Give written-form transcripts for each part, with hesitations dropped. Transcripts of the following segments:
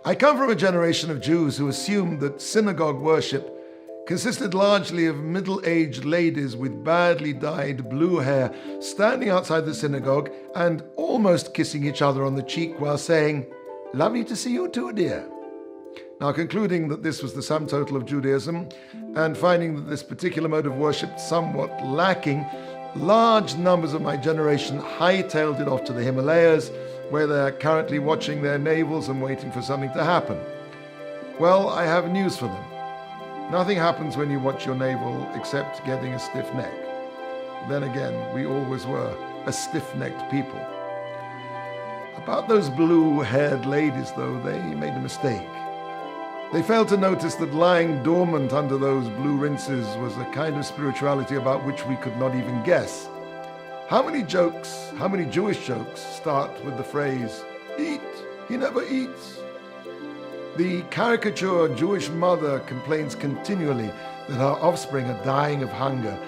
I come from a generation of Jews who assumed that synagogue worship consisted largely of middle-aged ladies with badly dyed blue hair standing outside the synagogue and almost kissing each other on the cheek while saying, "Lovely to see you too, dear." Now, concluding that this was the sum total of Judaism and finding that this particular mode of worship somewhat lacking, large numbers of my generation hightailed it off to the Himalayas, where they are currently watching their navels and waiting for something to happen. Well, I have news for them. Nothing happens when you watch your navel except getting a stiff neck. Then again, we always were a stiff-necked people. About those blue-haired ladies, though, they made a mistake. They failed to notice that lying dormant under those blue rinses was a kind of spirituality about which we could not even guess. How many Jewish jokes start with the phrase, "Eat, he never eats"? The caricature Jewish mother complains continually that her offspring are dying of hunger,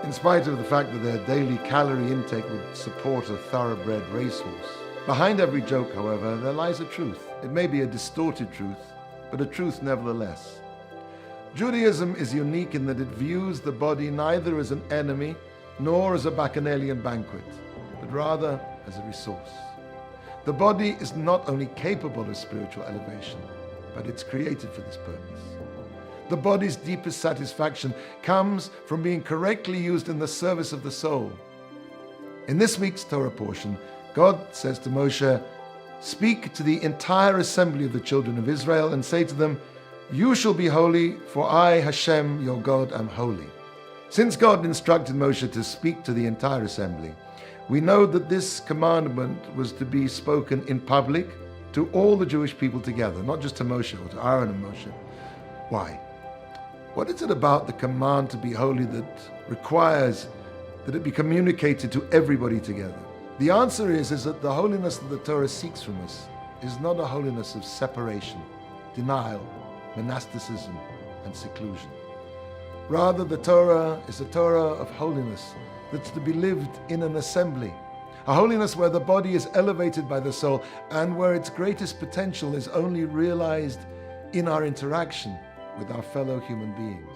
in spite of the fact that their daily calorie intake would support a thoroughbred racehorse. Behind every joke, however, there lies a truth. It may be a distorted truth, but a truth nevertheless. Judaism is unique in that it views the body neither as an enemy nor as a bacchanalian banquet, but rather as a resource. The body is not only capable of spiritual elevation, but it's created for this purpose. The body's deepest satisfaction comes from being correctly used in the service of the soul. In this week's Torah portion, God says to Moshe, "Speak to the entire assembly of the children of Israel and say to them, 'You shall be holy, for I, Hashem, your God, am holy.'" Since God instructed Moshe to speak to the entire assembly, we know that this commandment was to be spoken in public to all the Jewish people together, not just to Moshe or to Aaron and Moshe. Why? What is it about the command to be holy that requires that it be communicated to everybody together? The answer is that the holiness that the Torah seeks from us is not a holiness of separation, denial, monasticism, and seclusion. Rather, the Torah is a Torah of holiness that's to be lived in an assembly, a holiness where the body is elevated by the soul and where its greatest potential is only realized in our interaction with our fellow human beings.